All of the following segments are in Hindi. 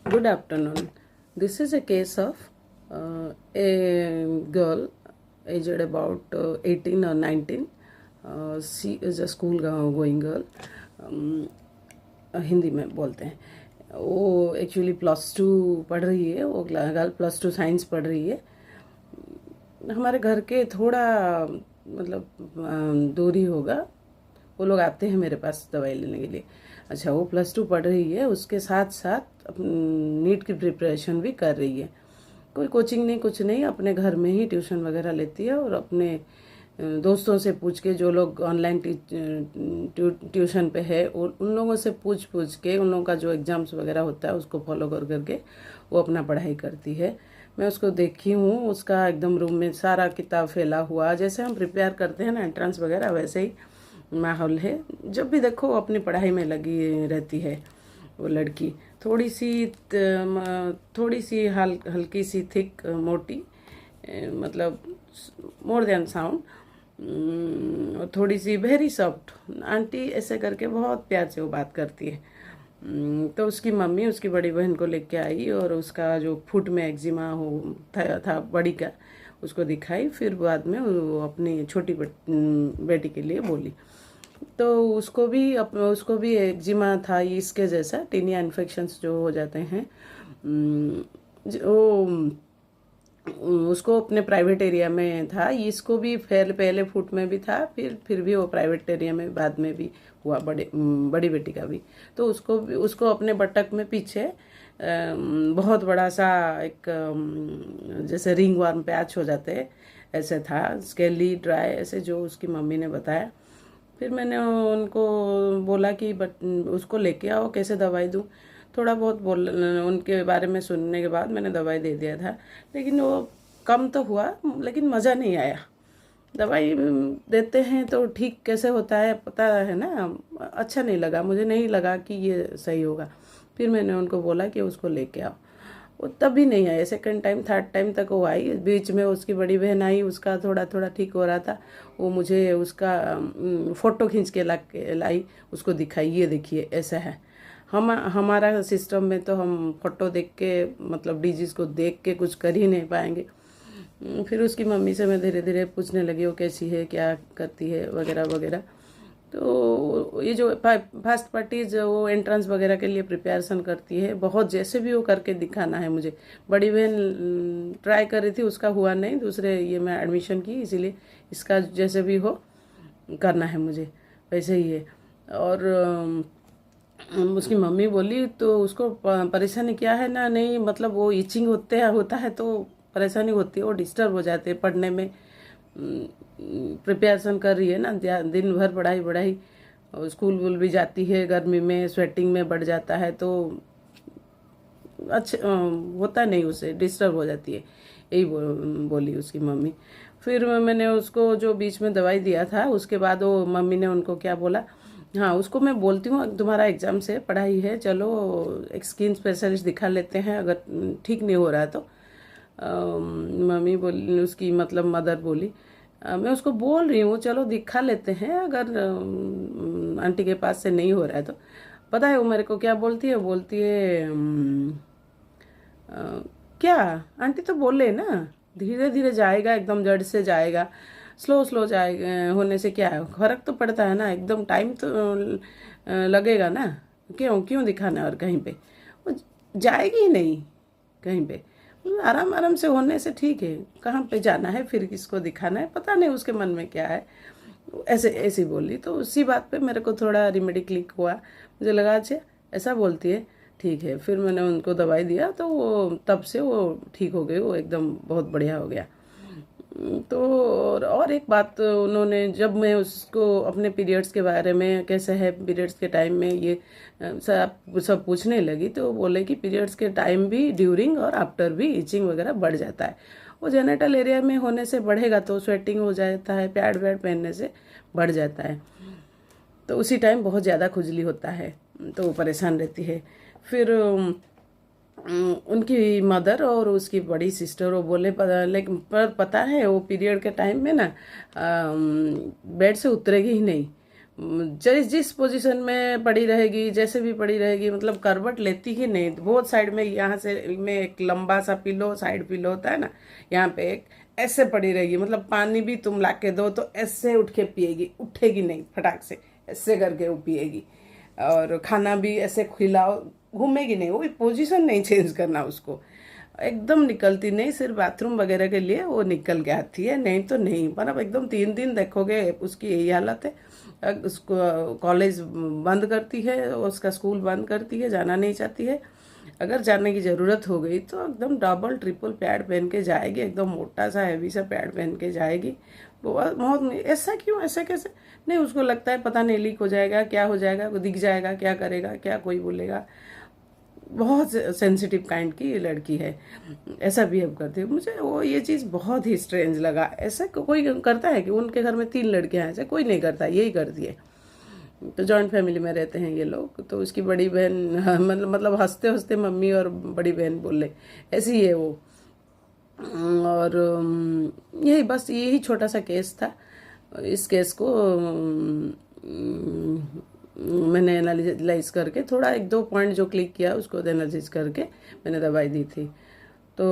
Good afternoon. This is a case of a girl aged about 18 or 19. She is a school going girl. Hindi में बोलते हैं। वो एक्चुअली +2 पढ़ रही है। वो गर्ल +2 साइंस पढ़ रही है। हमारे घर के थोड़ा मतलब दूरी होगा। वो लोग आते हैं मेरे पास दवाई लेने के लिए। अच्छा, वो +2 पढ़ रही है, उसके साथ साथ नीट की प्रिपरेशन भी कर रही है। कोई कोचिंग नहीं, कुछ नहीं, अपने घर में ही ट्यूशन वगैरह लेती है और अपने दोस्तों से पूछ के, जो लोग ऑनलाइन ट्यूशन पे है उन लोगों से पूछ के, उन लोगों का जो एग्ज़ाम्स वगैरह होता है उसको फॉलो कर करके वो अपना पढ़ाई करती है। मैं उसको देखी हूँ, उसका एकदम रूम में सारा किताब फैला हुआ, जैसे हम प्रिपेयर करते हैं ना एंट्रेंस वगैरह, वैसे ही माहौल है। जब भी देखो अपनी पढ़ाई में लगी रहती है वो लड़की। थोड़ी सी हल्की सी थिक, मोटी, मतलब मोर देन साउंड, और थोड़ी सी वेरी सॉफ्ट आंटी, ऐसे करके बहुत प्यार से वो बात करती है। तो उसकी मम्मी उसकी बड़ी बहन को लेके आई और उसका जो फुट में एक्जिमा था बड़ी का, उसको दिखाई। फिर बाद में वो अपनी छोटी बेटी के लिए बोली। तो उसको भी एक्जिमा था, इसके जैसा टीनिया इन्फेक्शंस जो हो जाते हैं। वो उसको अपने प्राइवेट एरिया में था। इसको भी पहले फुट में भी था, फिर भी वो प्राइवेट एरिया में बाद में भी हुआ, बड़ी बेटी का भी। तो उसको अपने बटक में पीछे बहुत बड़ा सा एक जैसे रिंग वर्म पैच हो जाते हैं, ऐसे था, स्केली ड्राई, ऐसे जो उसकी मम्मी ने बताया। फिर मैंने उनको बोला कि बट उसको लेके आओ, कैसे दवाई दूँ। थोड़ा बहुत बोल उनके बारे में सुनने के बाद मैंने दवाई दे दिया था, लेकिन वो कम तो हुआ, लेकिन मज़ा नहीं आया। दवाई देते हैं तो ठीक कैसे होता है पता है ना, अच्छा नहीं लगा, मुझे नहीं लगा कि ये सही होगा। फिर मैंने उनको बोला कि उसको लेके आओ। वो तब भी नहीं आए। सेकंड टाइम, थर्ड टाइम तक वो आई। बीच में उसकी बड़ी बहन आई, उसका थोड़ा थोड़ा ठीक हो रहा था। वो मुझे उसका फ़ोटो खींच के लाई, उसको दिखाई, ये देखिए ऐसा है। हमारा सिस्टम में तो हम फोटो देख के, मतलब डिजीज़ को देख के कुछ कर ही नहीं पाएंगे। फिर उसकी मम्मी से मैं धीरे धीरे पूछने लगी वो कैसी है, क्या करती है, वगैरह वगैरह। तो ये जो फर्स्ट पार्टी जो वो एंट्रेंस वगैरह के लिए प्रिपरेशन करती है, बहुत जैसे भी वो करके दिखाना है मुझे। बड़ी बहन ट्राई कर रही थी, उसका हुआ नहीं, दूसरे ये मैं एडमिशन की, इसीलिए इसका जैसे भी हो करना है मुझे, वैसे ही है। और उसकी मम्मी बोली तो उसको परेशानी क्या है ना, नहीं मतलब वो इचिंग होता है तो परेशानी होती है, वो डिस्टर्ब हो जाते हैं पढ़ने में। प्रिपरेशन कर रही है ना, दिन भर पढ़ाई पढ़ाई, स्कूल वूल भी जाती है, गर्मी में स्वेटिंग में बढ़ जाता है, तो अच्छा होता नहीं, उसे डिस्टर्ब हो जाती है, यही बोली उसकी मम्मी। फिर मैंने उसको जो बीच में दवाई दिया था, उसके बाद वो मम्मी ने उनको क्या बोला, हाँ उसको मैं बोलती हूँ तुम्हारा एग्ज़ाम से पढ़ाई है, चलो एक स्किन स्पेशलिस्ट दिखा लेते हैं, अगर ठीक नहीं हो रहा है तो। मम्मी बोली, उसकी मतलब मदर बोली, मैं उसको बोल रही हूँ चलो दिखा लेते हैं, अगर आंटी के पास से नहीं हो रहा है तो। पता है वो मेरे को क्या बोलती है, बोलती है क्या आंटी तो बोले ना, धीरे धीरे जाएगा, एकदम जड़ से जाएगा, स्लो स्लो जाएगा, होने से क्या है, फर्क तो पड़ता है ना, एकदम टाइम तो लगेगा ना, क्यों क्यों दिखाना। और कहीं पे वो जाएगी ही नहीं कहीं पे, आराम आराम से होने से ठीक है, कहाँ पे जाना है, फिर किसको दिखाना है, पता नहीं उसके मन में क्या है। ऐसे ऐसी बोली, तो उसी बात पे मेरे को थोड़ा रेमेडी क्लिक हुआ, मुझे लगा अच्छा ऐसा बोलती है, ठीक है। फिर मैंने उनको दवाई दिया तो वो तब से वो ठीक हो गई, वो एकदम बहुत बढ़िया हो गया। तो और एक बात उन्होंने, जब मैं उसको अपने पीरियड्स के बारे में, कैसे है पीरियड्स के टाइम में, ये सब पूछने लगी, तो वो बोले कि पीरियड्स के टाइम भी, ड्यूरिंग और आफ्टर भी इचिंग वगैरह बढ़ जाता है। वो जेनिटल एरिया में होने से बढ़ेगा, तो स्वेटिंग हो जाता है, पैड वैड पहनने से बढ़ जाता है, तो उसी टाइम बहुत ज़्यादा खुजली होता है, तो वो परेशान रहती है। फिर उनकी मदर और उसकी बड़ी सिस्टर वो बोले, लेकिन पर पता है वो पीरियड के टाइम में ना बेड से उतरेगी ही नहीं, जिस जिस पोजीशन में पड़ी रहेगी, जैसे भी पड़ी रहेगी, मतलब करवट लेती ही नहीं। बहुत साइड में, यहाँ से में एक लंबा सा पिलो, साइड पिलो होता है ना, यहाँ पे एक ऐसे पड़ी रहेगी। मतलब पानी भी तुम ला के दो तो ऐसे उठ के पिएगी, उठेगी नहीं, फटाक से ऐसे करके वो पिएगी। और खाना भी ऐसे खिलाओ, घूमेगी नहीं, वो पोजीशन नहीं चेंज करना उसको। एकदम निकलती नहीं, सिर्फ बाथरूम वगैरह के लिए वो निकल के आती है, नहीं तो नहीं। मतलब एकदम 3 दिन देखोगे उसकी यही हालत है। उसको कॉलेज बंद करती है, उसका स्कूल बंद करती है, जाना नहीं चाहती है। अगर जाने की ज़रूरत हो गई तो एकदम डबल ट्रिपल पैड पहन के जाएगी, एकदम मोटा सा हैवी सा पैड पहन के जाएगी। बहुत ऐसा क्यों, ऐसा कैसे? नहीं, उसको लगता है पता नहीं लीक हो जाएगा, क्या हो जाएगा, दिख जाएगा, क्या करेगा, क्या कोई बोलेगा। बहुत सेंसिटिव काइंड की ये लड़की है, ऐसा बिहेव करती है। मुझे वो ये चीज़ बहुत ही स्ट्रेंज लगा। ऐसा कोई करता है कि उनके घर में 3 लड़कियां हैं? ऐसे कोई नहीं करता, यही करती है। तो जॉइंट फैमिली में रहते हैं ये लोग। तो उसकी बड़ी बहन मतलब हंसते हंसते मम्मी और बड़ी बहन बोले, ऐसी है वो। और यही बस, यही छोटा सा केस था। इस केस को मैंने एनालिसिस करके थोड़ा 1-2 पॉइंट जो क्लिक किया उसको एनालिसिस करके मैंने दवाई दी थी। तो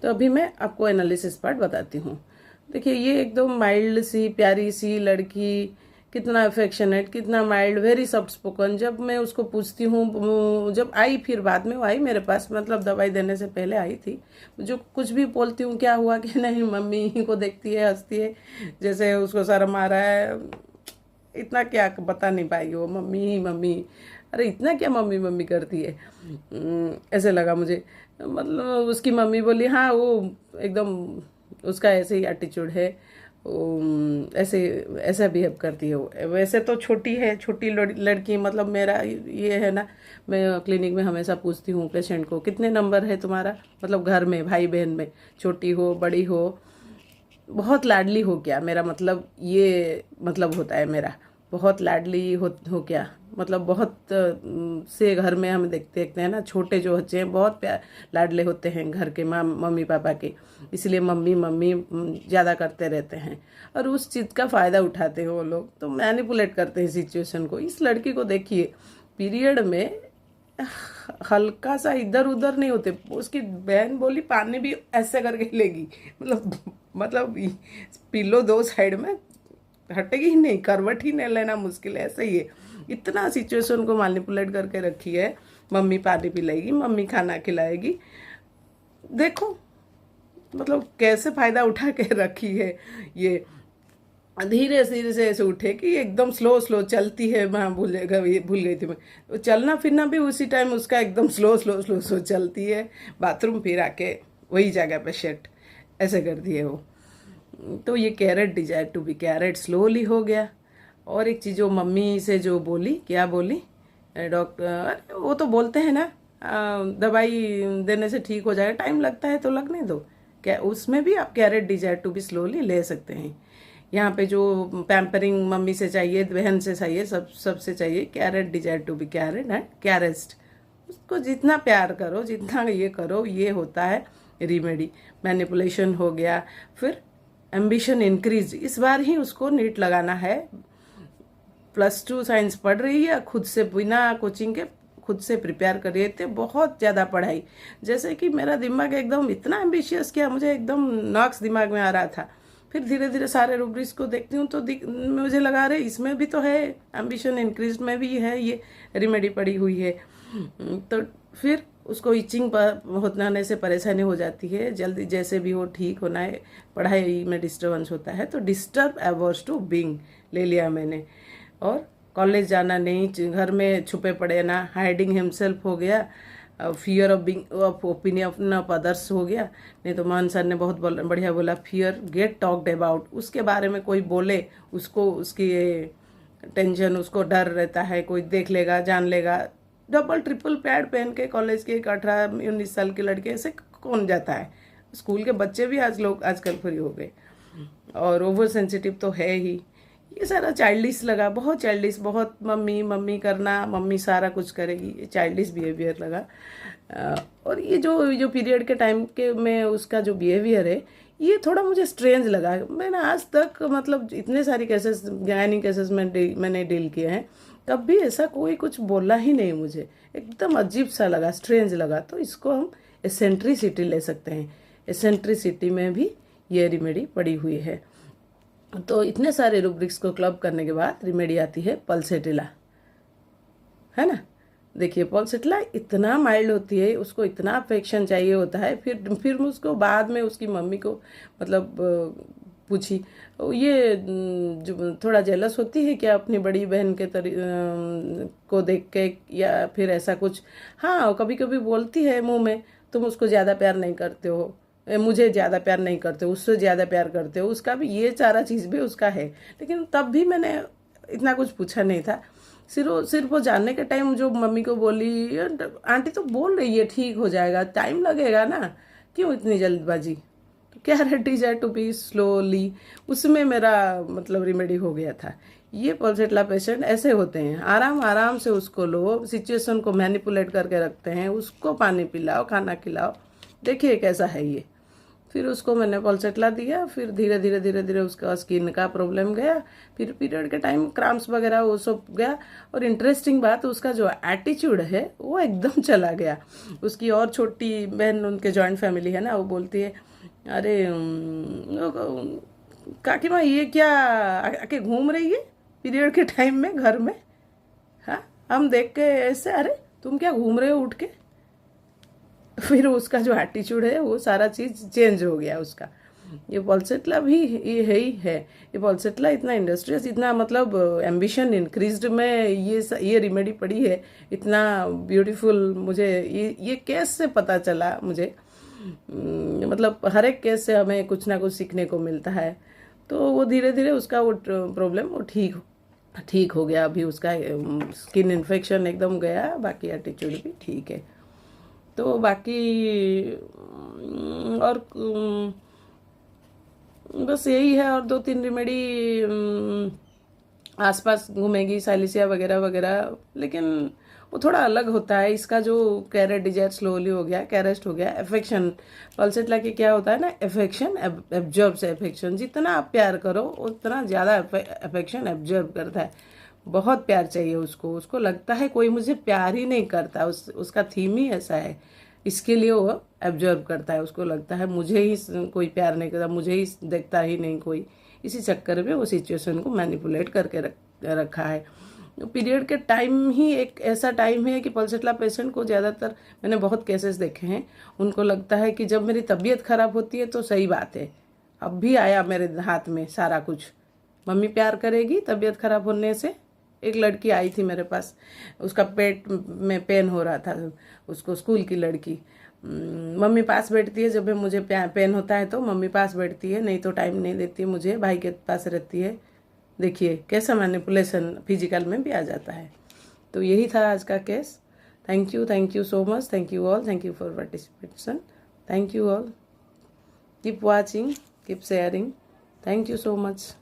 अभी मैं आपको एनालिसिस पार्ट बताती हूँ। देखिए, ये एकदम माइल्ड सी प्यारी सी लड़की, कितना अफेक्शनेट, कितना माइल्ड, वेरी सॉफ्ट स्पोकन। जब मैं उसको पूछती हूँ, जब आई, फिर बाद में वो आई मेरे पास, मतलब दवाई देने से पहले आई थी। जो कुछ भी बोलती हूँ क्या हुआ कि नहीं, मम्मी को देखती है, हंसती है, जैसे उसको शर्म आ रहा है। इतना क्या बता नहीं पाएगी वो, मम्मी ही मम्मी। अरे इतना क्या मम्मी मम्मी करती है, ऐसे लगा मुझे। मतलब उसकी मम्मी बोली हाँ, वो एकदम उसका ऐसे ही एटीट्यूड है, ऐसे ऐसा बिहेव करती है वो। वैसे तो छोटी है, छोटी लड़की। मतलब मेरा ये है ना, मैं क्लिनिक में हमेशा पूछती हूँ पेशेंट को, कितने नंबर है तुम्हारा, मतलब घर में भाई बहन में, छोटी हो बड़ी हो, बहुत लाडली हो क्या, मेरा मतलब ये मतलब होता है मेरा। बहुत लाडली हो क्या, मतलब बहुत से घर में हम देखते हैं ना, छोटे जो बच्चे हैं बहुत प्यार लाडले होते हैं घर के मम्मी पापा के, इसलिए मम्मी मम्मी ज़्यादा करते रहते हैं। और उस चीज़ का फ़ायदा उठाते हैं वो लोग, तो मैनिपुलेट करते हैं सिचुएशन को। इस लड़की को देखिए, पीरियड में हल्का सा इधर उधर नहीं होते। उसकी बहन बोली पानी भी ऐसे करके लेगी, मतलब पिलो 2 साइड में, हटेगी ही नहीं, करवट ही नहीं लेना मुश्किल है, ऐसे ही है। इतना सिचुएशन को मैनिपुलेट करके रखी है। मम्मी पानी पिलाएगी, मम्मी खाना खिलाएगी। देखो मतलब कैसे फायदा उठा के रखी है ये। धीरे धीरे से ऐसे उठे कि एकदम स्लो स्लो चलती है। मैं भूल गई थी मैं, चलना फिरना भी उसी टाइम उसका एकदम स्लो स्लो स्लो स्लो चलती है। बाथरूम फिर आके वही जगह पे शेट ऐसे करती है वो। तो ये carrot desire to be carrot slowly हो गया। और एक चीज़, जो मम्मी से जो बोली, क्या बोली डॉक्टर, वो तो बोलते हैं ना दवाई देने से ठीक हो जाएगा, टाइम लगता है तो लगने दो। क्या उसमें भी आप carrot desire to be slowly ले सकते हैं। यहाँ पे जो पैम्परिंग मम्मी से चाहिए, बहन से चाहिए, सबसे चाहिए cared desire to be cared and caressed. उसको जितना प्यार करो, जितना ये करो, ये होता है रिमेडी। मैनिपुलेशन हो गया, फिर एम्बिशन इंक्रीज। इस बार ही उसको नीट लगाना है। +2 साइंस पढ़ रही है, खुद से बिना कोचिंग के खुद से प्रिपेयर कर रही थे, बहुत ज़्यादा पढ़ाई। जैसे कि मेरा दिमाग एकदम इतना एम्बिशियस किया, मुझे एकदम नॉक्स दिमाग में आ रहा था। फिर धीरे धीरे सारे रूब्रिक्स को देखती हूँ तो मुझे लगा रहे इसमें भी तो है, एम्बिशन इंक्रीज में भी है, ये रेमेडी पड़ी हुई है। तो फिर उसको इचिंग होने से परेशानी हो जाती है, जल्दी जैसे भी हो ठीक होना है। पढ़ाई में डिस्टर्बेंस होता है, तो डिस्टर्ब अवर्स टू बीइंग ले लिया मैंने। और कॉलेज जाना नहीं, घर में छुपे पड़े ना, हाइडिंग हिमसेल्फ हो गया, fear of being of opinion of others हो गया। नहीं तो मान सर ने बहुत बढ़िया बोला, फियर गेट टॉक्ड अबाउट। उसके बारे में कोई बोले, उसको उसकी टेंशन, उसको डर रहता है, कोई देख लेगा, जान लेगा। डबल ट्रिपल पैड पहन के कॉलेज के 18-19 साल के लड़के ऐसे कौन जाता है? स्कूल के बच्चे भी आजकल फ्री हो गए। और ओवर सेंसिटिव तो है ही। ये सारा चाइल्डिश लगा, बहुत चाइल्डिश, बहुत मम्मी मम्मी करना, मम्मी सारा कुछ करेगी, ये चाइल्डिश बिहेवियर लगा। और ये जो पीरियड के टाइम के में उसका जो बिहेवियर है, ये थोड़ा मुझे स्ट्रेंज लगा। मैंने आज तक मतलब इतने सारी केसेस, गायनी केसेस मैंने डील किए हैं, कभी ऐसा कोई कुछ बोला ही नहीं मुझे। एकदम अजीब सा लगा, स्ट्रेंज लगा। तो इसको हम एसेंट्रिसिटी ले सकते हैं। एसेंट्रिसिटी में भी ये रिमेडी पड़ी हुई है। तो इतने सारे रूब्रिक्स को क्लब करने के बाद रिमेडी आती है पल्सेटिला, है ना। देखिए पल्सेटिला इतना माइल्ड होती है, उसको इतना अफेक्शन चाहिए होता है। फिर उसको बाद में उसकी मम्मी को मतलब पूछी, ये जो थोड़ा जेलस होती है क्या अपनी बड़ी बहन के को देख के, या फिर ऐसा कुछ। हाँ, कभी कभी बोलती है मुंह में, तुम उसको ज़्यादा प्यार नहीं करते हो, मुझे ज़्यादा प्यार नहीं करते हो, उससे ज़्यादा प्यार करते हो। उसका भी ये सारा चीज़ भी उसका है, लेकिन तब भी मैंने इतना कुछ पूछा नहीं था। सिर्फ वो जानने के टाइम जो मम्मी को बोली, आंटी तो बोल रही है ठीक हो जाएगा, टाइम लगेगा ना, क्यों इतनी जल्दबाजी, तो क्या रेडी है टू बी स्लोली, उसमें मेरा मतलब रिमेडी हो गया था। ये पल्सेटिला पेशेंट ऐसे होते हैं, आराम आराम से उसको लो, सिचुएशन को मैनिपुलेट करके रखते हैं, उसको पानी पिलाओ, खाना खिलाओ, देखिए कैसा है ये। फिर उसको मैंने पल्सेटिला दिया, फिर धीरे धीरे धीरे धीरे उसका स्किन का प्रॉब्लम गया, फिर पीरियड के टाइम क्रैम्प्स वगैरह वो सब गया। और इंटरेस्टिंग बात, उसका जो एटीट्यूड है वो एकदम चला गया। उसकी और छोटी बहन, उनके जॉइंट फैमिली है ना, वो बोलती है, अरे काकी माँ ये क्या आके घूम रही है पीरियड के टाइम में घर में। हाँ, हम देख के ऐसे, अरे तुम क्या घूम रहे हो उठ के। फिर उसका जो एटीट्यूड है वो सारा चीज़ चेंज हो गया उसका। ये पल्सेटिला भी ये है ही है। ये पल्सेटिला इतना इंडस्ट्रियस, इतना मतलब एम्बिशन इंक्रीज्ड में ये रिमेडी पड़ी है, इतना ब्यूटीफुल। मुझे ये केस से पता चला मुझे। मतलब हर एक केस से हमें कुछ ना कुछ सीखने को मिलता है। तो वो धीरे धीरे उसका वो प्रॉब्लम वो ठीक हो गया। अभी उसका स्किन इन्फेक्शन एकदम गया, बाकी एटीट्यूड भी ठीक है। तो बाकी और बस यही है। और 2-3 रेमेडी आसपास घूमेगी, साइलिसिया वगैरह वगैरह, लेकिन वो थोड़ा अलग होता है। इसका जो कैरेट डिजायर स्लोली हो गया, कैरेस्ट हो गया, एफेक्शन। पल्सेटिला के क्या होता है ना, एफेक्शन एब्जॉर्ब से एफेक्शन, जितना आप प्यार करो उतना ज़्यादा एफेक्शन एब्जॉर्ब करता है। बहुत प्यार चाहिए उसको लगता है कोई मुझे प्यार ही नहीं करता, उसका थीम ही ऐसा है। इसके लिए वो एब्जॉर्ब करता है, उसको लगता है मुझे ही कोई प्यार नहीं करता, मुझे ही देखता ही नहीं कोई। इसी चक्कर में वो सिचुएशन को मैनिपुलेट करके रखा है। पीरियड के टाइम ही एक ऐसा टाइम है कि पल्सेटिला पेशेंट को ज़्यादातर, मैंने बहुत केसेस देखे हैं, उनको लगता है कि जब मेरी तबीयत खराब होती है तो सही बात है, अब भी आया मेरे हाथ में सारा कुछ, मम्मी प्यार करेगी। तबीयत खराब होने से एक लड़की आई थी मेरे पास, उसका पेट में पेन हो रहा था, उसको स्कूल की लड़की। मम्मी पास बैठती है, जब भी मुझे पेन होता है तो मम्मी पास बैठती है, नहीं तो टाइम नहीं देती मुझे, भाई के पास रहती है। देखिए कैसा मैनिपुलेशन फिजिकल में भी आ जाता है। तो यही था आज का case. Thank you so much, thank you all, thank you for participation, thank you all, keep watching, keep sharing, thank you so much.